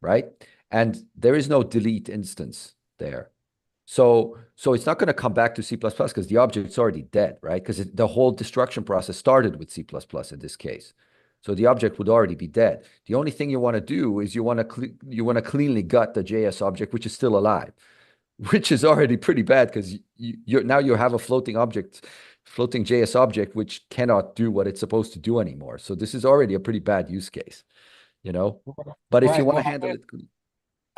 right? And there is no delete instance there. So it's not going to come back to C++ because the object's already dead, right? Because the whole destruction process started with C++ in this case. So the object would already be dead. The only thing you want to do is you want to cleanly gut the JS object, which is still alive, which is already pretty bad because now you have a floating JS object which cannot do what it's supposed to do anymore. So this is already a pretty bad use case, you know. But if you Right. want to Well, handle it,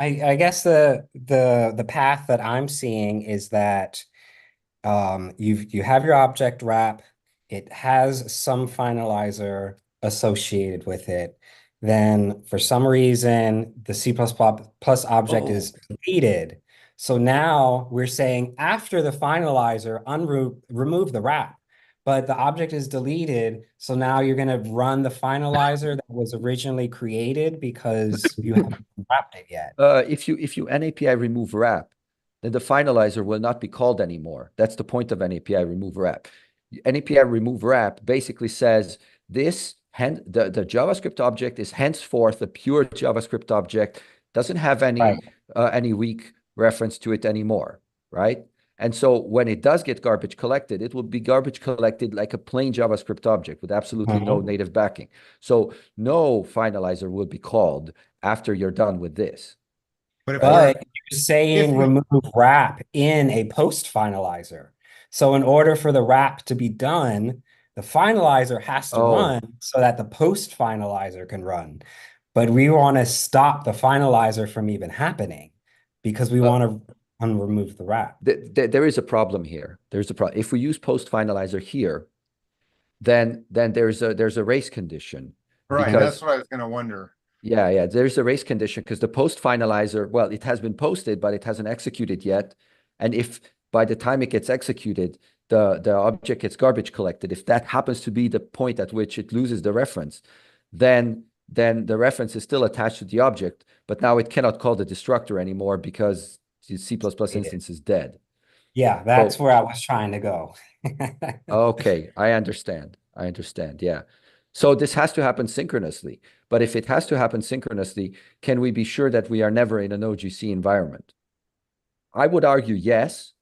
I guess the path that I'm seeing is that you have your object wrap, it has some finalizer associated with it. Then for some reason, the C++ object is deleted. So now we're saying after the finalizer, remove the wrap, but the object is deleted. So now you're going to run the finalizer that was originally created because you haven't wrapped it yet. if you NAPI remove wrap, then the finalizer will not be called anymore. That's the point of NAPI remove wrap. NAPI remove wrap basically says the JavaScript object is henceforth a pure JavaScript object, doesn't have any weak reference to it anymore, right? And so when it does get garbage collected, it will be garbage collected like a plain JavaScript object with absolutely no native backing. So no finalizer will be called after you're done with this. But if But we're, you're saying if we, remove wrap in a post finalizer. So in order for the wrap to be done, the finalizer has to run so that the post finalizer can run. But we want to stop the finalizer from even happening because we want to remove the wrap. There is a problem here. There's a problem. If we use post finalizer here, then there's a race condition. right, Because that's what I was gonna wonder. yeah, there's a race condition because the post finalizer, well, it has been posted, but it hasn't executed yet. And if by the time it gets executed, the object gets garbage collected, if that happens to be the point at which it loses the reference, then the reference is still attached to the object, but now it cannot call the destructor anymore because the C++ instance is dead. Yeah, that's where I was trying to go. Okay, I understand. Yeah. So this has to happen synchronously. But if it has to happen synchronously, can we be sure that we are never in an OGC environment? I would argue yes,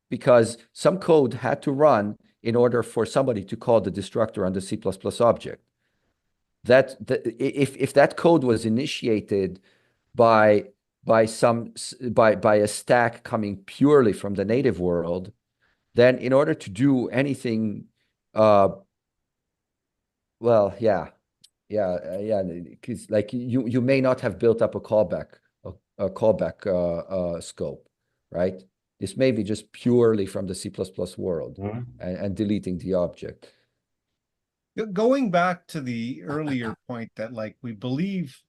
because some code had to run in order for somebody to call the destructor on the C++ object. If that code was initiated by a stack coming purely from the native world, then in order to do anything, well, yeah, because like you may not have built up a callback scope, right? This may be just purely from the C++ world and deleting the object. Going back to the earlier point that like we believe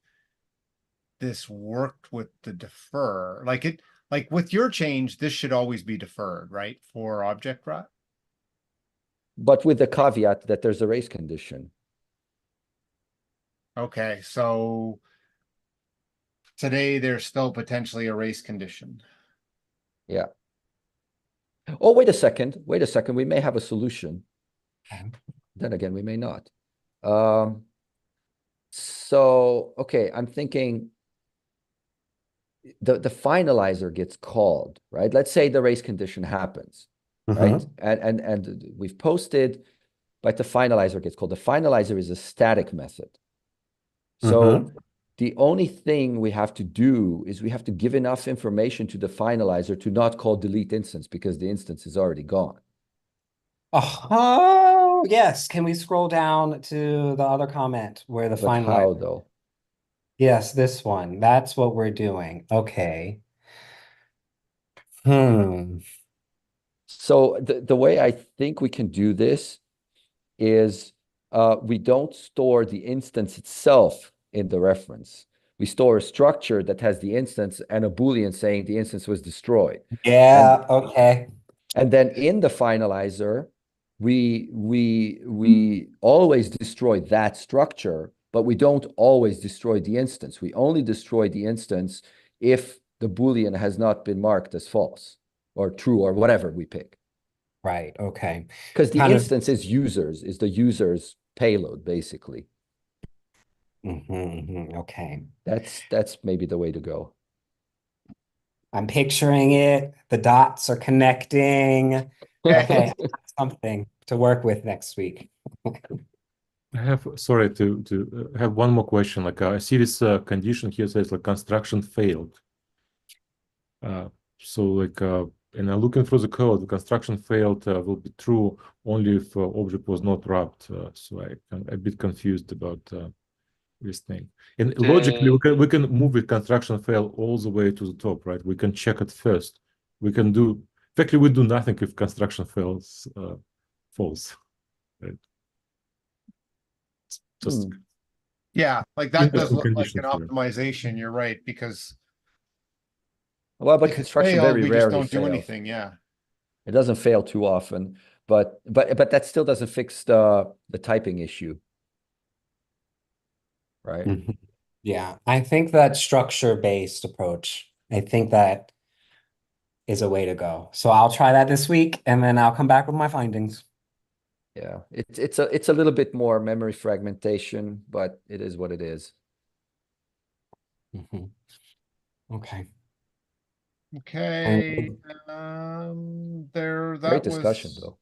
this worked with the defer, like with your change, this should always be deferred, right? For object wrap. But with the caveat that there's a race condition. Okay, so today there's still potentially a race condition. Yeah. Oh, wait a second. We may have a solution. Then again, we may not. So, okay, I'm thinking the finalizer gets called, right? Let's say the race condition happens, right? And we've posted, but the finalizer gets called. The finalizer is a static method. So the only thing we have to do is we have to give enough information to the finalizer to not call delete instance because the instance is already gone. Oh, yes. Can we scroll down to the other comment where the But finalizer? how though? Yes, this one. That's what we're doing. Okay. So the way I think we can do this is we don't store the instance itself in the reference. We store a structure that has the instance and a Boolean saying the instance was destroyed. Yeah, okay. And then in the finalizer, we always destroy that structure, but we don't always destroy the instance. We only destroy the instance if the Boolean has not been marked as false or true or whatever we pick. Right, okay. Because the Kind of- instance is the user's payload, basically. okay. That's maybe the way to go. I'm picturing it. The dots are connecting. Okay, something to work with next week. I have, sorry, to have one more question. Like I see this condition here says like construction failed. So like, and I'm looking through the code, the construction failed will be true only if object was not wrapped. So I'm a bit confused about this thing. And logically, we can move the construction fail all the way to the top, right? We can check it first. We can do, effectively, we do nothing if construction fails false, right? Just Yeah, like that does interesting look like condition an here. optimization. You're right, because Well, but if it construction failed, very we just rarely don't do fails. anything. Yeah. It doesn't fail too often, but that still doesn't fix the typing issue, right? Yeah, I think that structure-based approach, I think that is a way to go. So I'll try that this week and then I'll come back with my findings. Yeah, it's a little bit more memory fragmentation, but it is what it is. Okay. Okay. There, Great that discussion, was. though.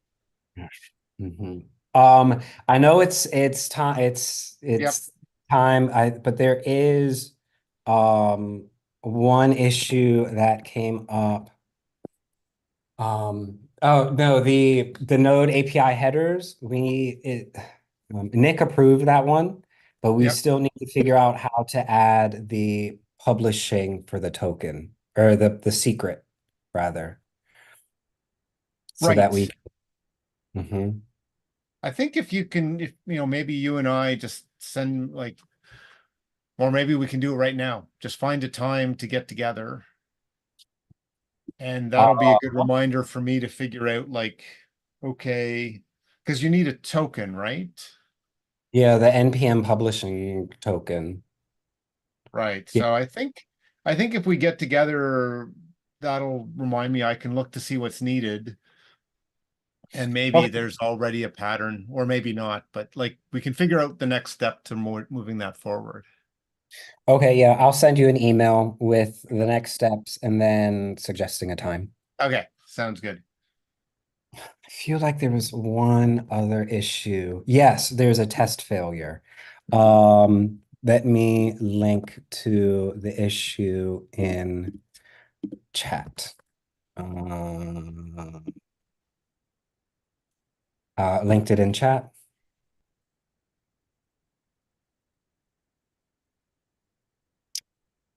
I know it's time it's Yep. time but there is one issue that came up. Oh no, the node API headers, Nick approved that one, but we Yep. still need to figure out how to add the publishing for the token or the secret rather. So that we Right. Mhm. I think if you can, if maybe you and I just send like, or maybe we can do it right now. Just find a time to get together. And that'll be a good reminder for me to figure out like, okay, because you need a token, right? Yeah, the NPM publishing token. Right. Yeah. So I think if we get together, that'll remind me I can look to see what's needed. And maybe Okay. there's already a pattern, or maybe not, but like we can figure out the next step to moving that forward. Okay, yeah, I'll send you an email with the next steps and then suggesting a time. Okay, sounds good. I feel like there was one other issue. Yes, there's a test failure. Let me link to the issue in chat. Linked it in chat.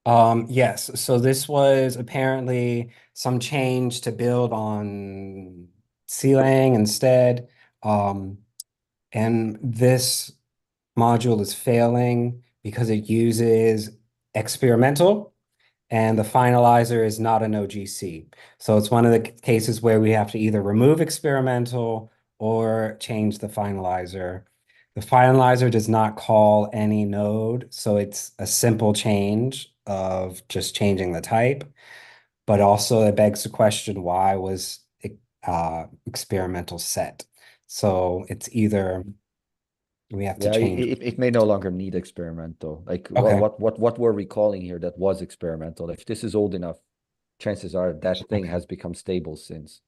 Yes, so this was apparently some change to build on Clang instead. And this module is failing because it uses experimental and the finalizer is not an OGC. So it's one of the cases where we have to either remove experimental or change the finalizer. The finalizer does not call any node, so it's a simple change of just changing the type. But also it begs the question, why was experimental set? So it's either we have to Yeah, change. it may no longer need experimental. Like, well, Okay. what we're recalling here that was experimental. If this is old enough, chances are that thing has become stable since.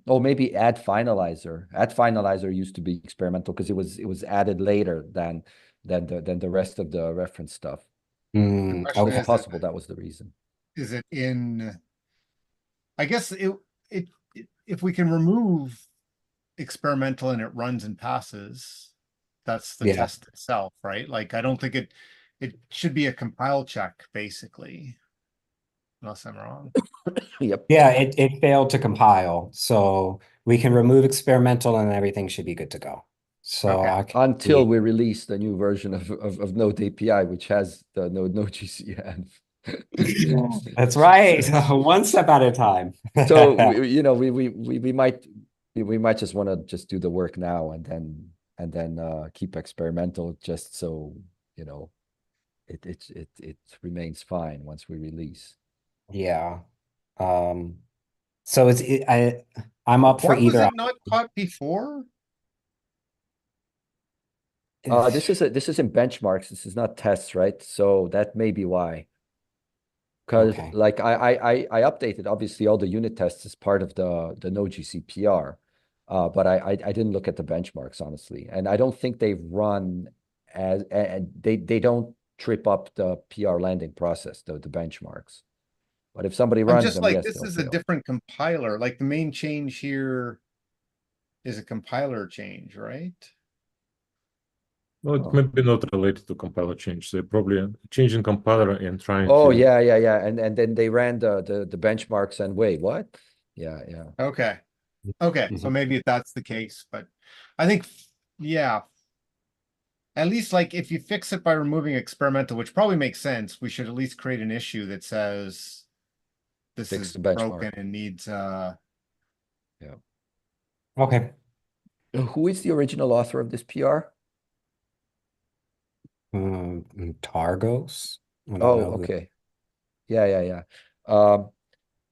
Oh, maybe add finalizer. Add finalizer used to be experimental because it was added later than the rest of the reference stuff. The question Okay. It's possible that was the reason. is it in, I guess it if we can remove experimental and it runs and passes, that's the Yeah. test itself, right? Like I don't think it should be a compile check basically, unless I'm wrong. Yep. Yeah, it failed to compile. So we can remove experimental and everything should be good to go. So Okay. I can Until see. we release the new version of Node API, which has the Node.js. That's right. One step at a time. So we might just want to just do the work now and then keep experimental just so it remains fine once we release. Yeah. So I'm up for Why was either. it not caught before? This is in benchmarks. This is not tests, right? So that may be why. Because Okay. like I updated obviously all the unit tests as part of the Node.js PR, but I didn't look at the benchmarks honestly, and I don't think they run as and they don't trip up the PR landing process, the benchmarks. But if somebody I'm runs just them, like, yes, this they'll is a fail. different compiler. Like the main change here is a compiler change, right? Well, it Oh. may be not related to compiler change. They're probably changing compiler and trying Oh to. yeah, and then they ran the benchmarks and wait, what? Yeah. Okay. Okay, so Mhm. maybe that's the case, but I think, yeah, at least like if you fix it by removing experimental, which probably makes sense, we should at least create an issue that says this Fix is the benchmark. broken and needs Yeah. Okay. Who is the original author of this PR? Targos. I don't Oh, know who. okay. Yeah.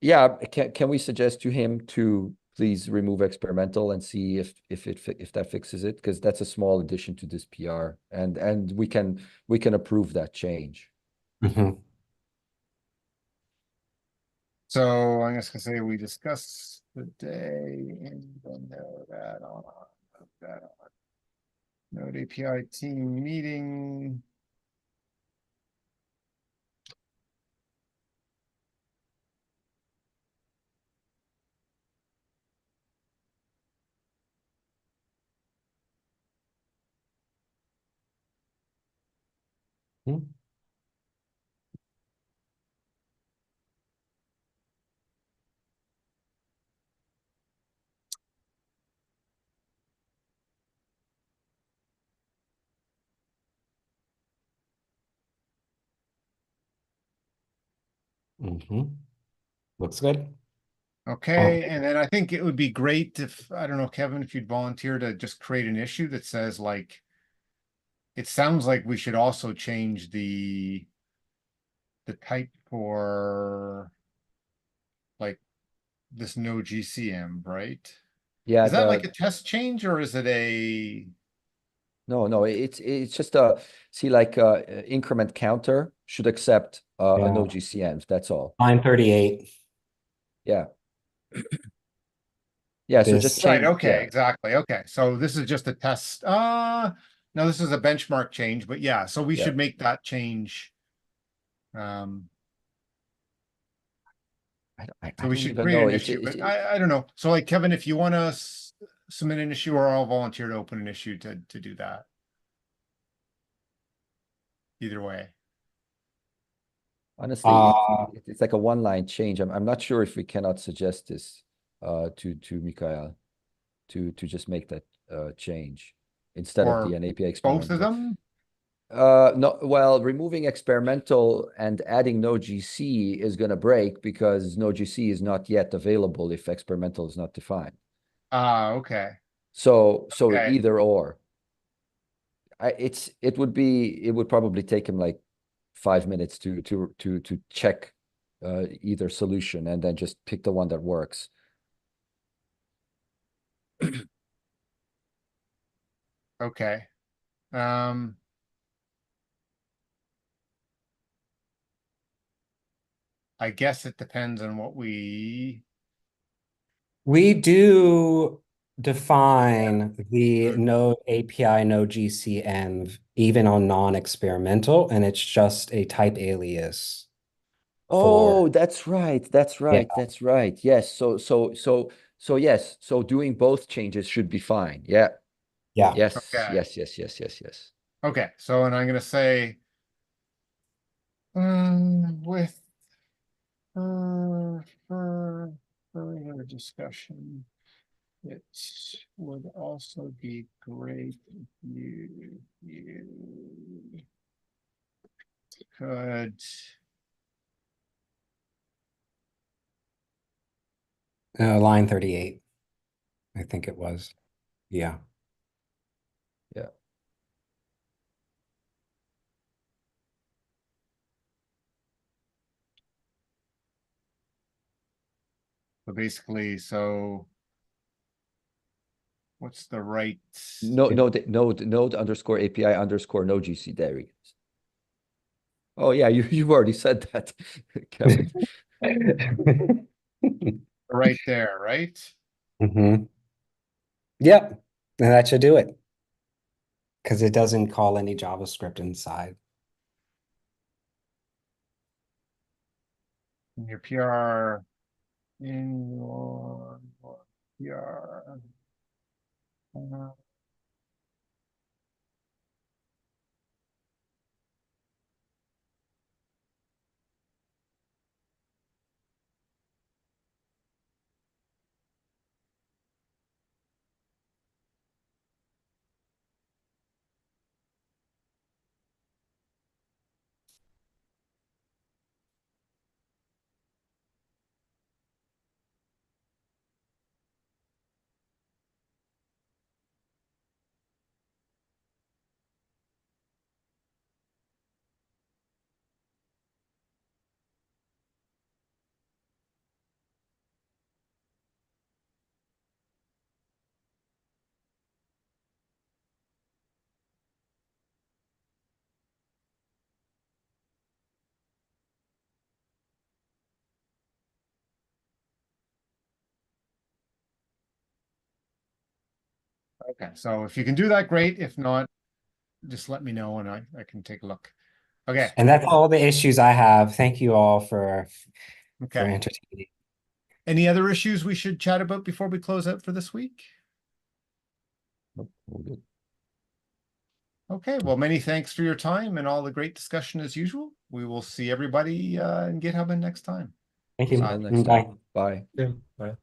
Yeah, can we suggest to him to please remove experimental and see if that fixes it? Because that's a small addition to this PR, and we can approve that change. Mhm. so I'm just gonna say we discussed the day and then that on Node API team meeting. Hmm. Mhm. Looks good. Okay, and then I think it would be great if, I don't know, Kevin, if you'd volunteer to just create an issue that says like, it sounds like we should also change the type for like this no GCM, right? Yeah, Is that like a test change or is it a, no, it's just see like increment counter should accept a Yeah. no GCMs. That's all. Line 38. Yeah. Yeah, so just This. right, change. okay, Yeah, exactly, okay, so this is just a test, no, this is a benchmark change, but yeah, so we Yeah. should make that change. Um, I so we don't should even create know. an issue, but I don't know, so like Kevin, if you wanna submit an issue, or I'll volunteer to open an issue to do that. Either way. Honestly, Uh, it's like a one-line change. I'm not sure if we cannot suggest this to Mikhail to just make that change instead of Or the API both of experimental. them? No, well, removing experimental and adding no GC is going to break because no GC is not yet available if experimental is not defined. Ah, okay. So Okay. either or. It would probably take him like 5 minutes to check either solution and then just pick the one that works. Okay. Um, I guess it depends on what we do define the node API, node GCM, even on non-experimental, and it's just a type alias for, Oh, that's right. That's yeah, right. That's right. Yes. So yes. So doing both changes should be fine. Yeah. yeah. Yes. Okay. Yes. Okay. So, and I'm gonna say with further discussion It would also be great if you could Line 38, I think it was. Yeah. Yeah. so basically, so what's the right? Node underscore API underscore no GC. There he is. Oh yeah, you've already said that, Kevin. Right there, right? Mm-hmm. Yep, and that should do it. Because it doesn't call any JavaScript inside. In your PR, in your PR. Okay, so if you can do that, great. If not, just let me know and I can take a look. Okay. And that's all the issues I have. Thank you all for Okay. entertaining. Any other issues we should chat about before we close out for this week? Nope, all good. Okay, well, many thanks for your time and all the great discussion as usual. We will see everybody in GitHub next time. Thank you. Bye. Next Bye. time. Bye. Yeah, bye.